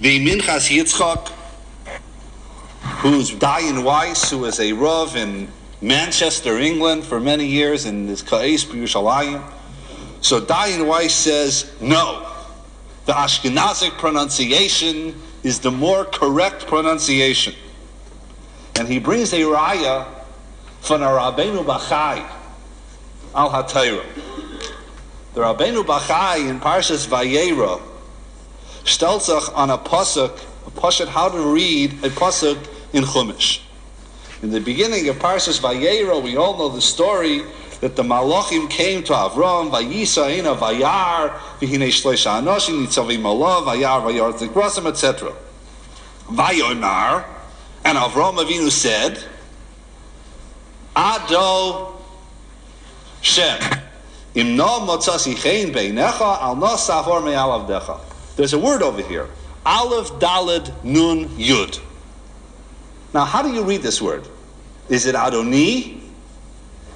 the Minchas Yitzchak, who's dying Weiss, who was a Rav in Manchester, England for many years in this Ka'es B'Yushalayim. So Dayan Weiss says, no, the Ashkenazi pronunciation is the more correct pronunciation. And he brings a raya from a Rabbeinu Bachai al HaTorah. The Rabbeinu Bachai in Parshas Vayera stellt sich on a pasuk how to read a pasuk in Chumash. In the beginning of Parshas Vayera, we all know the story that the Malachim came to Avram, Vayisa, Vayar, V'hinei Shleisha Anoshim, Nitzavim Allah, Vayar, Zikrosim, etc. Vayonar, and Avram Avinu said, Ado Shem, Im no motzasi chein beinecha, al no safor me'al avdecha. There's a word over here, Aleph Daled Nun Yud. Now, how do you read this word? Is it Adoni?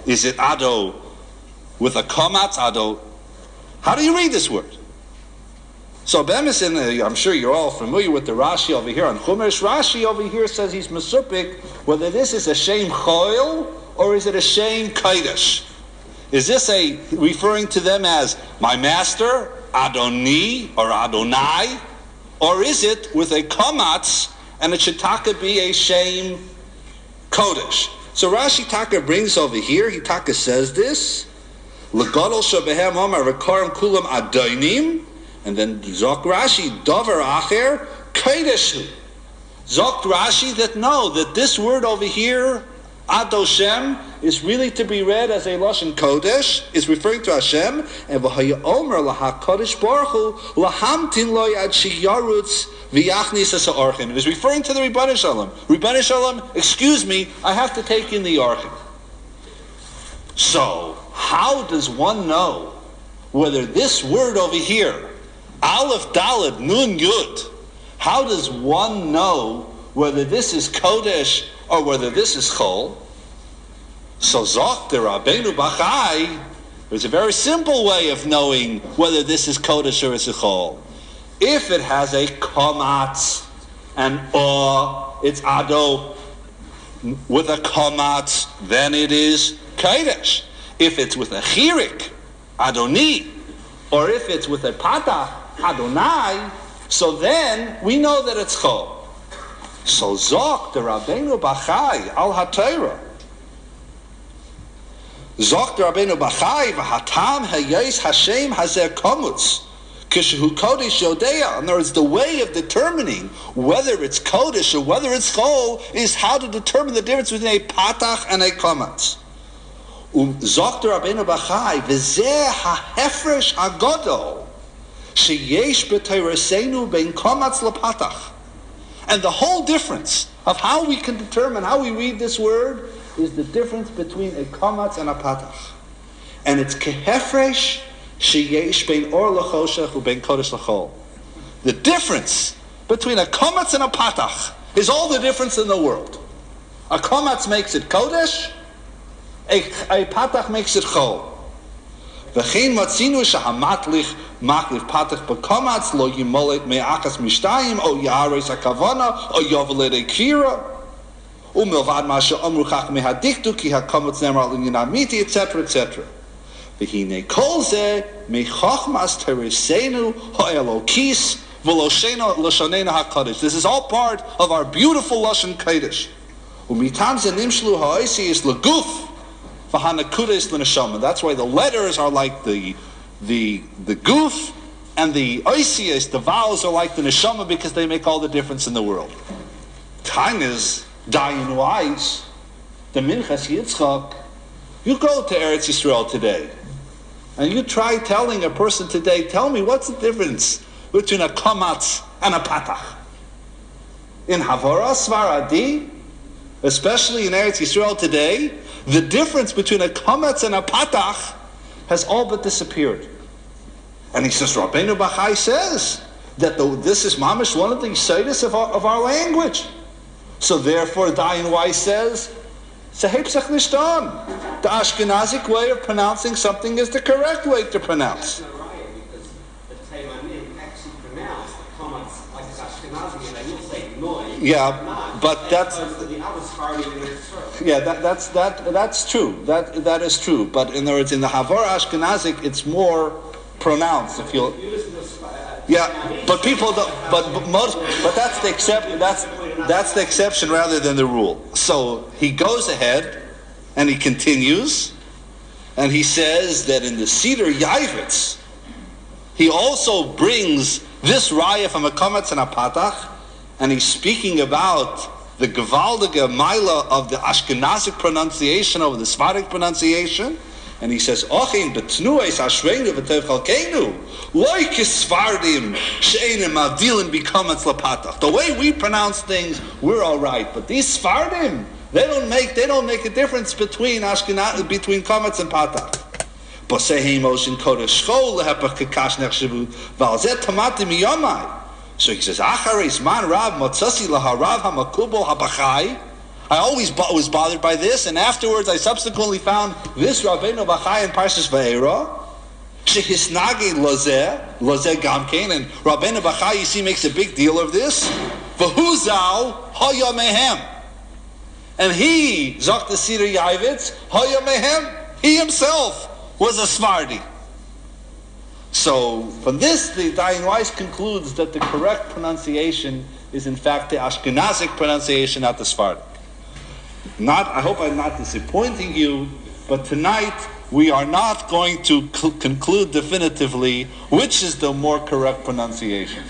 Is it Ado with a komatz? Ado? How do you read this word? So, I'm sure you're all familiar with the Rashi over here on Chumash. Rashi over here says he's mesupik whether this is a shem choil or is it a shem kodesh. Is this referring to them as my master, Adoni or Adonai, or is it with a komatz and it should taka be a shem kodesh? So Rashi Taka brings over here, he Taka says this, L'gadol shabehem omar v'karim kulam adonim, and then Zok Rashi, Dover acher, kodeshu. Zok Rashi that no, that this word over here, Adoshem, is really to be read as a Lashon Kodesh, is referring to Hashem, and v'haya omer l'ha-kodesh baruch hu, l'hamtin loy ad shiyarutz v'yachnis as-ha'orchim. It is referring to the Rebbeinu Shalom. Rebbeinu Shalom, excuse me, I have to take in the Orchim. So, how does one know whether this word over here, Aleph Daled Nun Yud, how does one know whether this is Kodesh or whether this is Chol? So Zok the Rabbeinu Bachai, there's a very simple way of knowing whether this is Kodesh or it's a Chol. If it has a komatz and it's Ado with a komatz, then it is Kodesh. If it's with a chirik, Adoni, or if it's with a patach, Adonai, so then we know that it's Chol. So Zok the Rabbeinu Bachai al HaTorah. Zok the Rabbeinu Bachai v'hatam hayos Hashem hazer komutz kishehu kodesh yodea. In other words, the way of determining whether it's kodesh or whether it's chol is how to determine the difference between a patach and a komatz. Zok the Rabbeinu Bachai v'zeh hahefresh agodol sheyesh b'teirasenu bein komatz lepatach. And the whole difference of how we can determine how we read this word is the difference between a komatz and a patach. And it's kehefresh sheyesh bein or lechoshech u bein kodesh lechol. The difference between a komatz and a patach is all the difference in the world. A komatz makes it kodesh, a patach makes it chol. V'chein matzinu shehamatlich maklif patach b'komatz lo yimolet me'achas mishtayim o yahares hakavana o yovelet ekira umilvad ma she'omru chachmei hadiktu ki hakomatz nemar l'nyan amiti, etc., etc. V'hinei kol ze me'chachmas teresenu ha'elokis v'loshena l'shonena ha'kodesh. This is all part of our beautiful Lashon Kodesh. U'mitam ze nimshlu ha'oisi is l'guf that's why the letters are like the goof, and the oisias, the vowels, are like the neshama because they make all the difference in the world. Time is Dayan Weiss, the Minchas Yitzchak. You go to Eretz Yisrael today, and you try telling a person today, tell me what's the difference between a komatz and a patach. In Havara Svaradi, especially in Eretz Yisrael today, the difference between a kometz and a patach has all but disappeared. And he says, Rabbeinu Bachai says that this is mamish one of the yisodis of our language. So therefore, Dayan Weiss says, Sehepsach Nishtan. The Ashkenazic way of pronouncing something is the correct way to pronounce. That's not right, because the Teimanim actually pronounce the kometz like the Ashkenazi, and I will say noise. Yeah, but that's that's true. That is true. But in other words, in the Havor Ashkenazic, it's more pronounced. If you, yeah, but people don't. But that's the exception. That's the exception rather than the rule. So he goes ahead, and he continues, and he says that in the Seder Yavitz, he also brings this raya from a Kometz and a Patach, and he's speaking about the Gevaldige Maila of the Ashkenazic pronunciation over the Sephardic pronunciation, and he says, "Ochin betnues ashreinu v'tev chalkeinu, like Sfardim she'enim avdilin b'kometz lapatach." The way we pronounce things, we're all right, but these Sfardim, they don't make a difference between Kometz and Patach. Posehim oshin kodesh chol lehepach kekash nechshavu v'alzet tamati miyomai. So he says, "Acharis man rav motzasi laharav hamakubol habachai." I always was bothered by this, and afterwards I subsequently found this Rabbeinu Bachai in Parshas Va'era, shehisnagi lozeh gamkein, and Rabbeinu Bachai, you see, makes a big deal of this. V'huzal haya mehem, and he zok the Seder Yavitz haya mehem. He himself was a Sephardi. So from this, the Dayan Weiss concludes that the correct pronunciation is in fact the Ashkenazic pronunciation, not the Sephardic. I hope I'm not disappointing you, but tonight we are not going to conclude definitively which is the more correct pronunciation.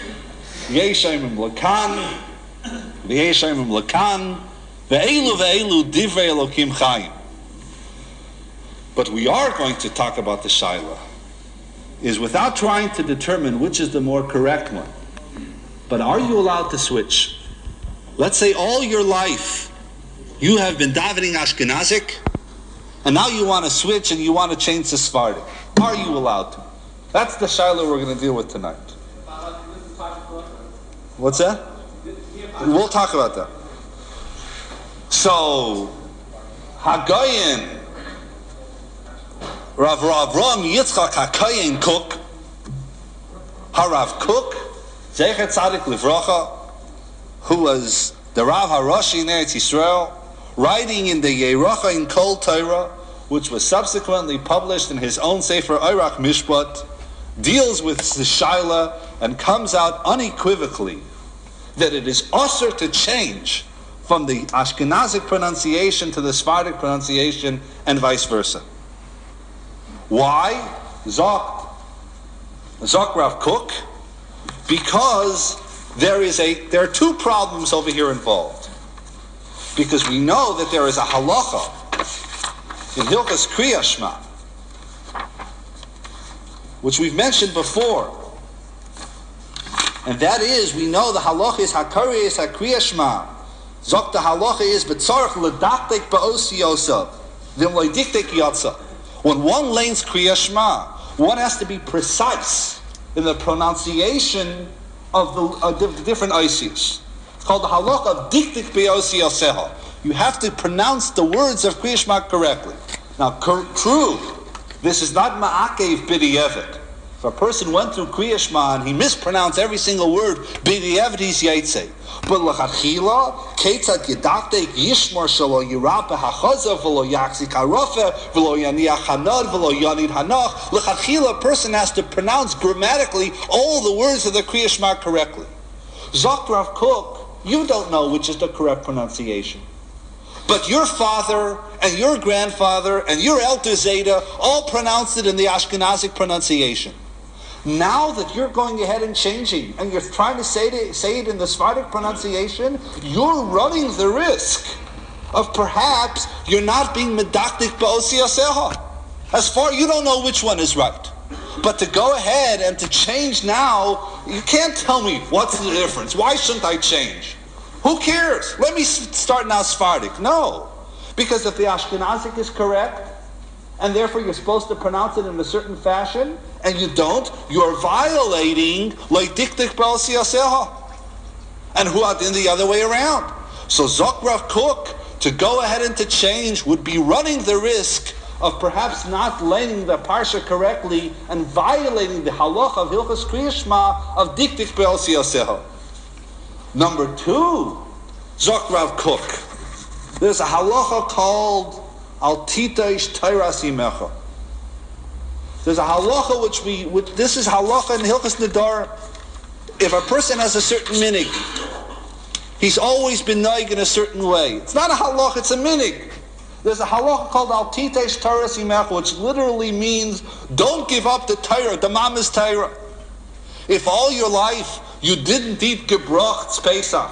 Yeshayim lakan, v'yeshayim lakan, ve'elu divrei Elokim chayim. But we are going to talk about the Shaila, is without trying to determine which is the more correct one. But are you allowed to switch? Let's say all your life you have been davening Ashkenazic, and now you want to switch and you want to change to Sephardic. Are you allowed to? That's the Shiloh we're going to deal with tonight. What's that? We'll talk about that. So, Hagayin, Rav Yitzock HaKayin Kook, Harav Kook, Zecher Tzadik Livrocha, who was the Rav HaRashi in Eretz Yisrael, writing in the Yerocha in Kol Torah, which was subsequently published in his own Sefer Eirach Mishpat, deals with the Shaila and comes out unequivocally that it is asur to change from the Ashkenazic pronunciation to the Sephardic pronunciation and vice versa. Why? Zok Rav Kook, because there are two problems over here involved. Because we know that there is a halacha in Hilchas Kriya Shema, which we've mentioned before, and that is, we know the halacha is Hakariyas HaKriya Shema. Zok the halacha is B'tzarech L'daktek Ba'osi Yosav V'im Lo'diktek Yatsa. When one lanes Kriya Shema, one has to be precise in the pronunciation of the different oisios. It's called the halacha of diktik be'osi yoseha. You have to pronounce the words of Kriya Shema correctly. Now, true, this is not ma'akev b'di'evet. If a person went through Kriya Shema and he mispronounced every single word, b'di'evet he's yaitse. But l'chachila, ketzad yedaktek yishmor shelo yirah b'hachazav v'lo yaksik harofe v'lo yaniach hanad v'lo yanid hanach. L'chachila, a person has to pronounce grammatically all the words of the Kriya Shema correctly. Zok Rav Kook, you don't know which is the correct pronunciation. But your father and your grandfather and your elder Zeta all pronounced it in the Ashkenazic pronunciation. Now that you're going ahead and changing, and you're trying to say it in the Sephardic pronunciation, you're running the risk of perhaps you're not being medaktik ba'osi yaseha. As far you don't know which one is right. But to go ahead and to change now, you can't tell me what's the difference. Why shouldn't I change? Who cares? Let me start now Sephardic. No. Because if the Ashkenazic is correct, and therefore you're supposed to pronounce it in a certain fashion, and you don't, you're violating like diktik ba'osi yaseha. And huadin the other way around. So Zok Rav Kook, to go ahead and to change would be running the risk of perhaps not laying the parsha correctly and violating the halacha of Hilchas Kriya Shema of diktik ba'osi yaseha. Number two, Zok Rav Kook. There's a halacha called Al Titeish Teiras Imecha. There's a halacha which this is halacha in Hilchas Nadar. If a person has a certain minig, he's always been noig in a certain way. It's not a halacha, it's a minig. There's a halacha called Al Titeish Teiras Imecha, which literally means don't give up the Torah, the mama's Torah. If all your life you didn't eat gebrach, it's Pesach,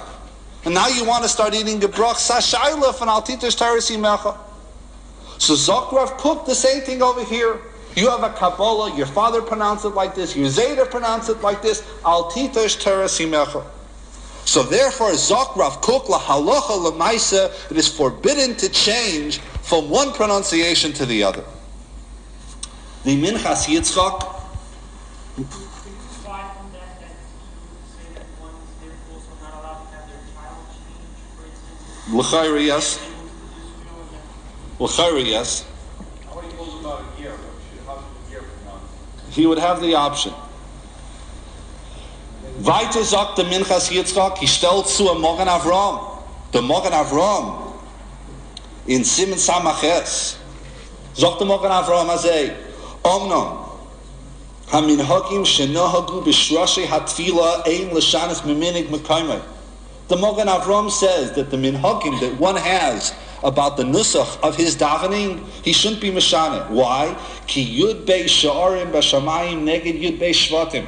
and now you want to start eating gebrach, sashaylef and Al Titeish Teiras Imecha. So Zok Rav Kook, the same thing over here. You have a Kabbalah, your father pronounced it like this, your Zayda pronounced it like this, Al Titeish Teiras Imecha. So therefore, Zok Rav Kook, la halacha l'maisa, it is forbidden to change from one pronunciation to the other. The Minchas Yitzchak, l'chayra yes. L'chayra yes. He would have the option. Weiter sagt der Minchas Yitzchak, he stellt zu a Mogen Avram. Der Mogen Avram in Simen Samaches. Sagt der Mogen Avram azay, Omnom, ha-minhagim shenohagu b'shrashi hatfila ein l'shanis miminig mekayme. The Mogen Avram says that the minhagim that one has about the nusach of his davening, he shouldn't be mashane. Why? Ki yud bei sha'arim b'shamayim neged yud bei shvatim.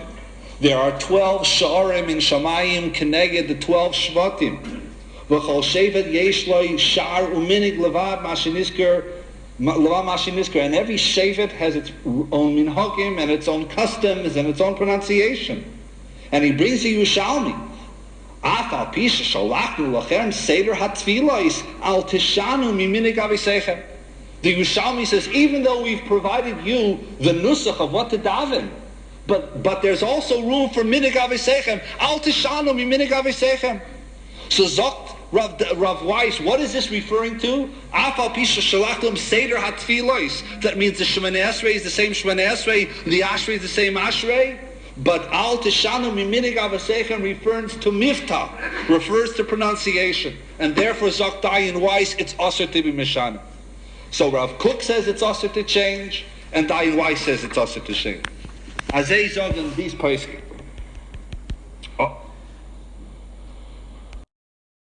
There are 12 sha'arim in shamayim keneged the 12 shvatim. V'chol shevet yesh loy sha'ar uminig levad mashinizker levad mashinizker. And every shevet has its own minhagim and its own customs and its own pronunciation. And he brings a Yerushalmi. The Yerushalmi says, even though we've provided you the nusach of what to daven, but there's also room for minig avisechem. Al tishanu mi minig avisechem. So zokt Rav Weiss, what is this referring to? That means the Shemoneh Esrei is the same Shemoneh Esrei, the Ashrei is the same Ashrei. But al tishanu miminig avasechem refers to miftah, refers to pronunciation, and therefore Zok Dayan Weiss, it's asur to be mishana. So Rav Kook says it's asur to change, and Dayan Weiss says it's asur to change. Azay zog in these poskim.